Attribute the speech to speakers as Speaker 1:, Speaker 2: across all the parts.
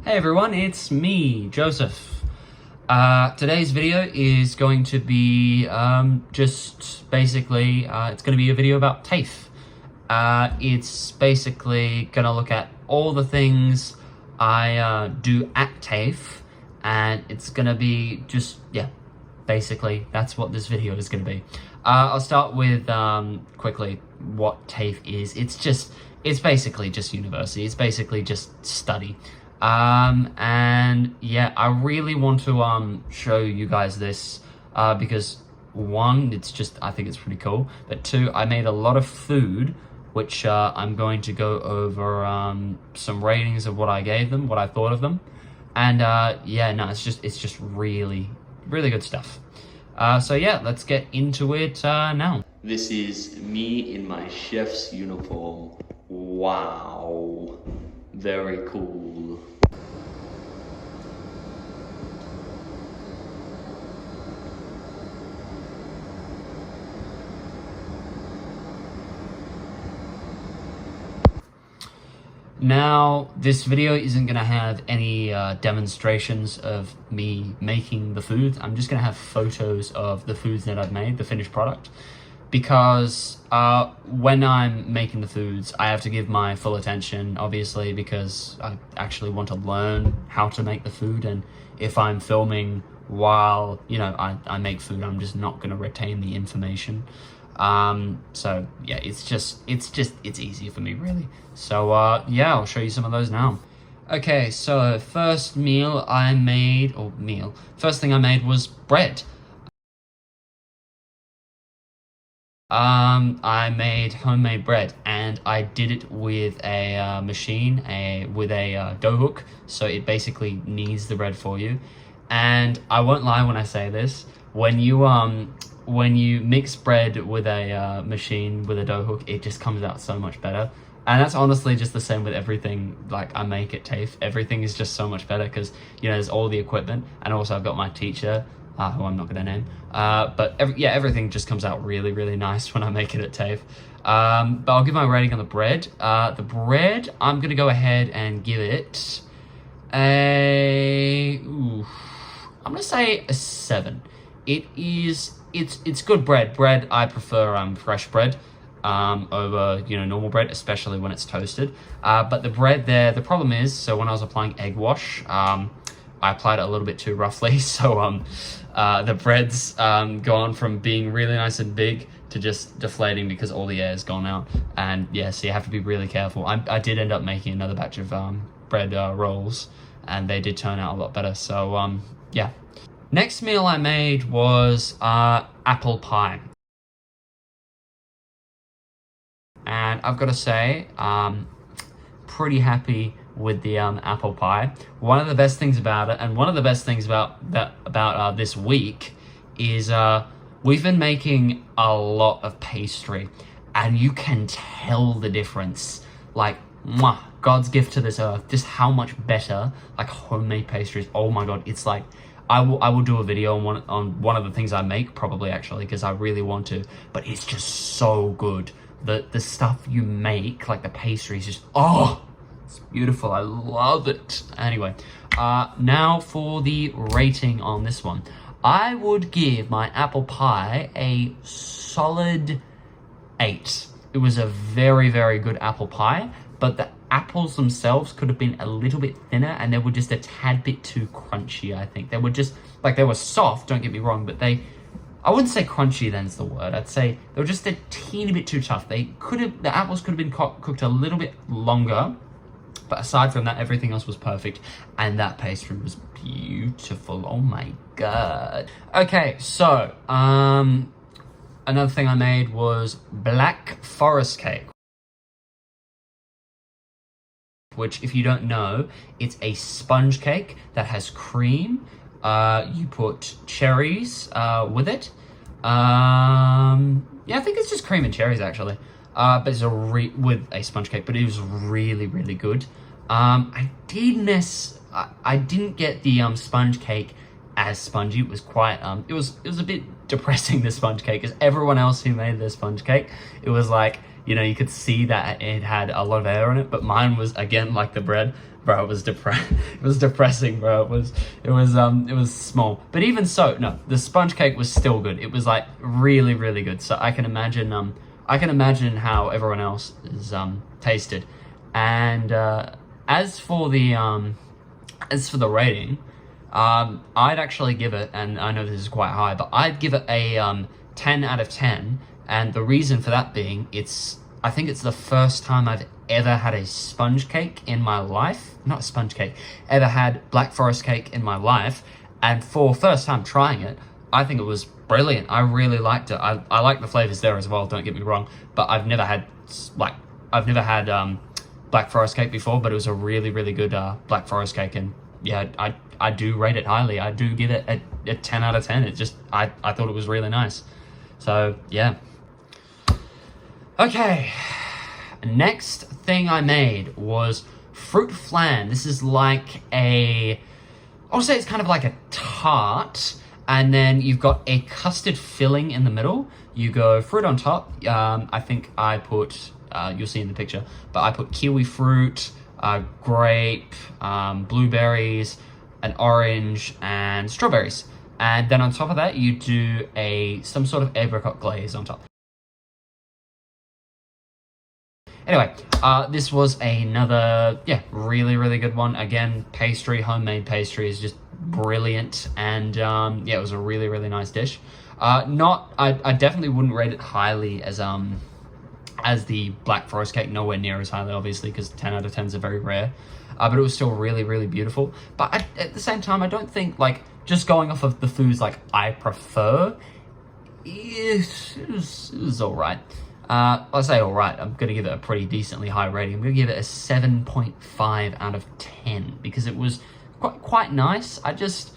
Speaker 1: Hey everyone, it's me, Joseph. Today's video is going to be just basically, it's going to be a video about TAFE. It's basically going to look at all the things I do at TAFE, and it's going to be just, yeah, basically that's what this video is going to be. I'll start with quickly what TAFE is. It's basically just university. It's basically just study. And yeah, I really want to show you guys this because one, I think it's pretty cool, but two, I made a lot of food which I'm going to go over some ratings of what I gave them, what I thought of them, and yeah, no, it's just really good stuff. So yeah, let's get into it now. This is me in my chef's uniform. Wow, very cool. Now, this video isn't going to have any demonstrations of me making the food. I'm just going to have photos of the foods that I've made, the finished product. Because when I'm making the foods, I have to give my full attention, obviously, because I actually want to learn how to make the food. And if I'm filming while, you know, I make food, I'm just not going to retain the information. So yeah, it's easier for me, really. So yeah, I'll show you some of those now. Okay, so first thing I made was bread. I made homemade bread, and I did it with a machine, with a dough hook, so it basically kneads the bread for you. And I won't lie when I say this, when you mix bread with a machine with a dough hook, it just comes out so much better. And that's honestly just the same with everything like I make at TAFE. Everything is just so much better because, you know, there's all the equipment, and also I've got my teacher, who I'm not going to name. But everything just comes out really nice when I make it at TAFE. But I'll give my rating on the bread. The bread, I'm going to go ahead and give it I'm going to say a 7. It's good bread. I prefer fresh bread over, you know, normal bread, especially when it's toasted. But the bread there, the problem is, so when I was applying egg wash, I applied it a little bit too roughly, so the bread's gone from being really nice and big to just deflating because all the air's gone out. And yeah, so you have to be really careful. I did end up making another batch of bread rolls, and they did turn out a lot better. So yeah. Next meal I made was apple pie. And I've got to say, pretty happy with the apple pie. One of the best things about it, and one of the best things about this week, is we've been making a lot of pastry, and you can tell the difference. Like, mwah, God's gift to this earth, just how much better like homemade pastries. Oh my God, it's like, I will do a video on one of the things I make, probably, actually, because I really want to, but it's just so good. The stuff you make, like the pastries, just, oh, it's beautiful. I love it. Anyway, now for the rating on this one. I would give my apple pie a solid 8. It was a very good apple pie, but the apples themselves could have been a little bit thinner, and they were just a tad bit too crunchy, I think. They were just, like, they were soft, don't get me wrong, but I wouldn't say crunchy, then's the word. I'd say they were just a teeny bit too tough. The apples could have been cooked a little bit longer, but aside from that, everything else was perfect, and that pastry was beautiful. Oh my God. Okay, so, another thing I made was black forest cake, which, if you don't know, it's a sponge cake that has cream. You put cherries with it. Yeah, I think it's just cream and cherries, actually. But it's with a sponge cake, but it was really good. I didn't get the sponge cake as spongy. It was quite it was a bit depressing, the sponge cake, because everyone else who made the sponge cake, it was like, you know, you could see that it had a lot of air in it, but mine was, again, like the bread, bro, it was it was depressing, bro. It was small. But even so, no, the sponge cake was still good. It was like really, really good. So I can imagine how everyone else is tasted. And as for the rating, I'd actually give it, and I know this is quite high, but I'd give it a 10 out of 10. And the reason for that being, I think it's the first time I've ever had a sponge cake in my life. Not a sponge cake, ever had Black Forest cake in my life. And for first time trying it, I think it was brilliant. I really liked it. I like the flavors there as well, don't get me wrong. But I've never had Black Forest cake before, but it was a really, really good Black Forest cake. And yeah, I do rate it highly. I do give it a 10 out of 10. It just, I thought it was really nice. So yeah. Okay, next thing I made was fruit flan. This is like I'll say it's kind of like a tart, and then you've got a custard filling in the middle. You go fruit on top. I think I put, you'll see in the picture, but I put kiwi fruit, grape, blueberries, an orange, and strawberries. And then on top of that, you do some sort of apricot glaze on top. Anyway, this was another, really, really good one. Again, homemade pastry is just brilliant. And it was a really, really nice dish. I definitely wouldn't rate it highly as the Black Forest cake, nowhere near as highly, obviously, because 10 out of 10s are very rare. But it was still really, really beautiful. But at the same time, I don't think, like, just going off of the foods, like, I prefer, it was all right. I'll say all right. I'm going to give it a pretty decently high rating. I'm going to give it a 7.5 out of 10 because it was quite nice. Actually,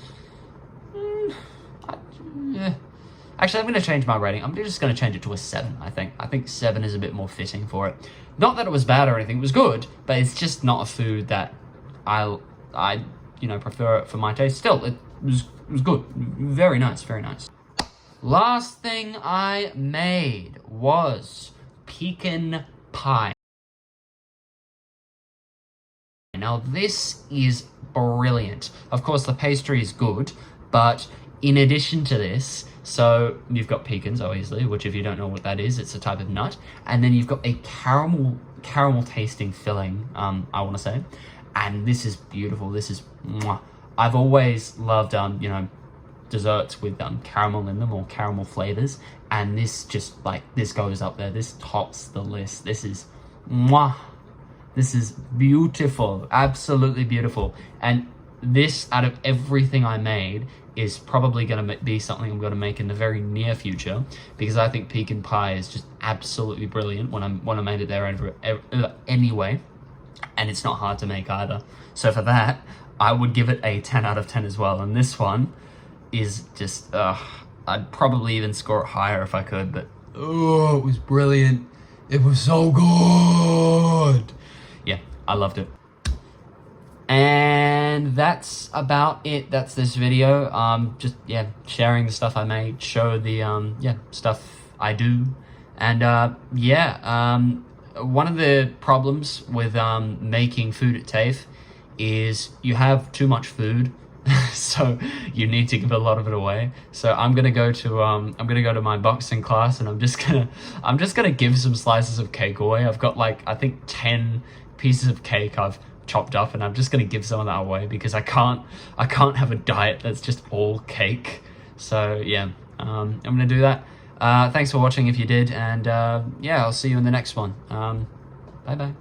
Speaker 1: I'm going to change my rating. I'm just going to change it to a 7, I think. I think 7 is a bit more fitting for it. Not that it was bad or anything. It was good, but it's just not a food that I prefer it for my taste. Still, it was good. Very nice, very nice. Last thing I made was pecan pie. Now this is brilliant. Of course the pastry is good, but in addition to this, so you've got pecans obviously, which if you don't know what that is, it's a type of nut, and then you've got a caramel tasting filling, I want to say, and this is beautiful. This is mwah. I've always loved desserts with caramel in them or caramel flavors, and this just this goes up there. This tops the list. This is mwah. This is beautiful, absolutely beautiful. And this, out of everything I made, is probably going to be something I'm going to make in the very near future, because I think pecan pie is just absolutely brilliant when I made it there anyway, and it's not hard to make either. So for that, I would give it a 10 out of 10 as well. And this one is just, I'd probably even score it higher if I could, but it was brilliant. It was so good. Yeah, I loved it. And that's about it. That's this video. Just sharing the stuff I made, show the stuff I do. And one of the problems with making food at TAFE is you have too much food. So you need to give a lot of it away. So I'm gonna go to my boxing class, and I'm just gonna give some slices of cake away. I've got I think 10 pieces of cake I've chopped up, and I'm just gonna give some of that away because I can't have a diet that's just all cake. So yeah, I'm gonna do that. Thanks for watching if you did, and I'll see you in the next one. Bye bye.